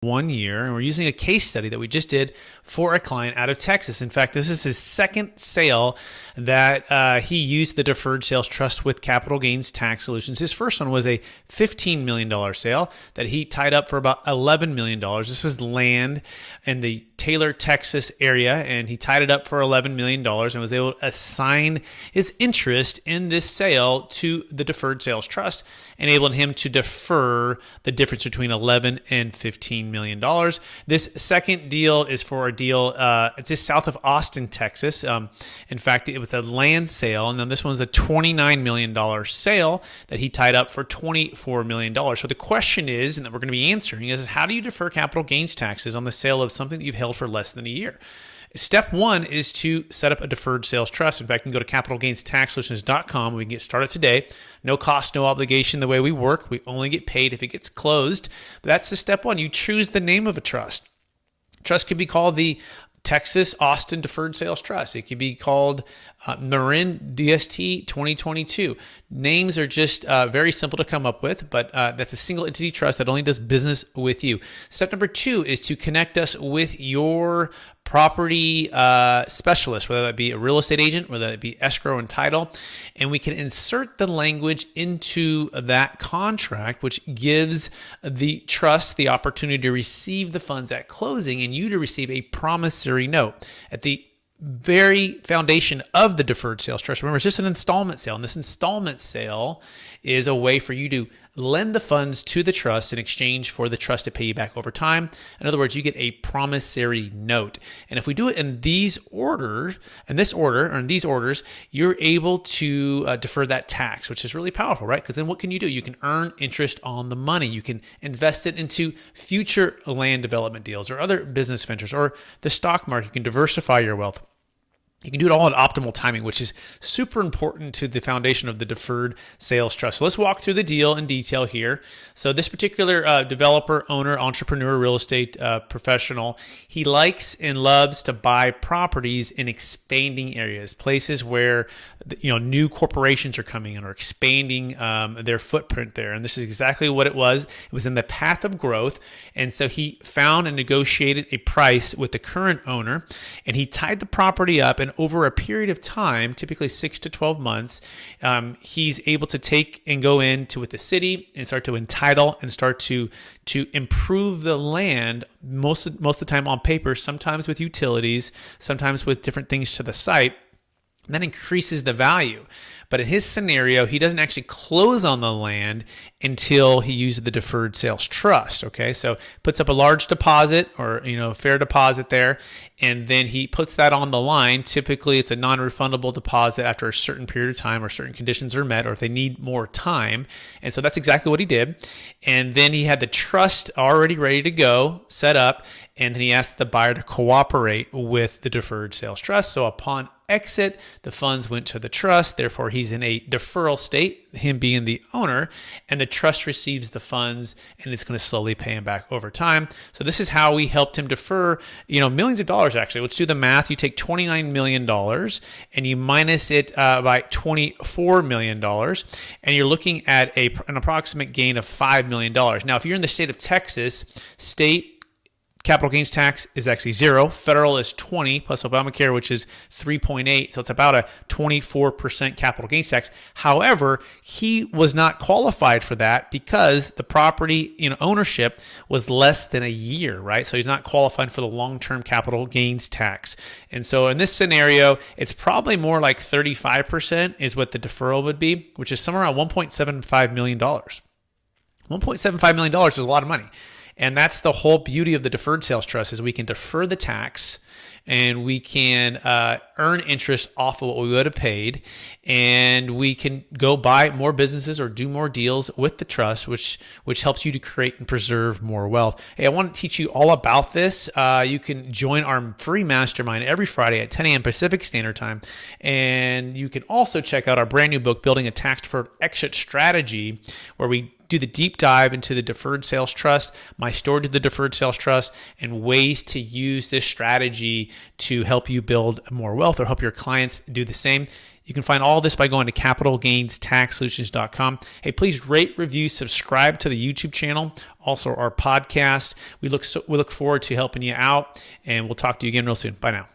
1 year, and we're using a case study that we just did for a client out of Texas. In fact, this is his second sale that he used the Deferred Sales Trust with Capital Gains Tax Solutions. His first one was a $15 million sale that he tied up for about $11 million. This was land in the Taylor, Texas area, and he tied it up for $11 million and was able to assign his interest in this sale to the Deferred Sales Trust, enabling him to defer the difference between $11 and $15 million. This second deal is for a deal, it's just south of Austin, Texas. In fact, it was a land sale, and then this one was a $29 million sale that he tied up for $24 million. So the question is, and that we're going to be answering, is how do you defer capital gains taxes on the sale of something that you've held for less than a year? Step one is to set up a deferred sales trust. In fact, you can go to capitalgainstaxsolutions.com. We can get started today. No cost, no obligation the way we work. We only get paid if it gets closed. But that's the step one. You choose the name of a trust. Trust could be called the Texas Austin Deferred Sales Trust. It could be called Marin DST 2022. Names are just very simple to come up with, but that's a single entity trust that only does business with you. Step number two is to connect us with your property specialist, whether that be a real estate agent, whether that be escrow and title, and we can insert the language into that contract, which gives the trust the opportunity to receive the funds at closing and you to receive a promissory note. At the very foundation of the deferred sales trust, remember, it's just an installment sale, and this installment sale is a way for you to lend the funds to the trust in exchange for the trust to pay you back over time. In other words, you get a promissory note. And if we do it in these orders, you're able to defer that tax, which is really powerful, right? Because then what can you do? You can earn interest on the money. You can invest it into future land development deals or other business ventures or the stock market. You can diversify your wealth. You can do it all at optimal timing, which is super important to the foundation of the deferred sales trust. So let's walk through the deal in detail here. So this particular developer, owner, entrepreneur, real estate professional, he likes and loves to buy properties in expanding areas, places where new corporations are coming in or expanding their footprint there. And this is exactly what it was. It was in the path of growth. And so he found and negotiated a price with the current owner, and he tied the property up. And over a period of time, typically 6 to 12 months, he's able to take and go into with the city and start to entitle and start to improve the land most of the time on paper, sometimes with utilities, sometimes with different things to the site. And that increases the value. But in his scenario, he doesn't actually close on the land until he uses the deferred sales trust. Okay, so puts up a large deposit or fair deposit there, and then he puts that on the line. Typically, it's a non-refundable deposit after a certain period of time or certain conditions are met, or if they need more time. And so that's exactly what he did. And then he had the trust already ready to go, set up, and then he asked the buyer to cooperate with the deferred sales trust. So upon exit, the funds went to the trust. Therefore, he's in a deferral state, him being the owner, and the trust receives the funds, and it's going to slowly pay him back over time. So this is how we helped him defer, millions of dollars. Actually, let's do the math. You take $29 million and you minus it by $24 million, and you're looking at an approximate gain of $5 million. Now, if you're in the state of Texas, state capital gains tax is actually 0. Federal is 20 plus Obamacare, which is 3.8. So it's about a 24% capital gains tax. However, he was not qualified for that because the property ownership was less than a year, right? So he's not qualified for the long-term capital gains tax. And so in this scenario, it's probably more like 35% is what the deferral would be, which is somewhere around $1.75 million. $1.75 million is a lot of money. And that's the whole beauty of the deferred sales trust is we can defer the tax and we can earn interest off of what we would have paid, and we can go buy more businesses or do more deals with the trust, which helps you to create and preserve more wealth. Hey, I want to teach you all about this. You can join our free mastermind every Friday at 10 a.m. Pacific Standard Time, and you can also check out our brand new book, Building a Tax Deferred Exit Strategy, where we do the deep dive into the deferred sales trust, my story to the deferred sales trust, and ways to use this strategy to help you build more wealth or help your clients do the same. You can find all this by going to capitalgainstaxsolutions.com. Hey, please rate, review, subscribe to the YouTube channel, also our podcast. We look forward to helping you out, and we'll talk to you again real soon. Bye now.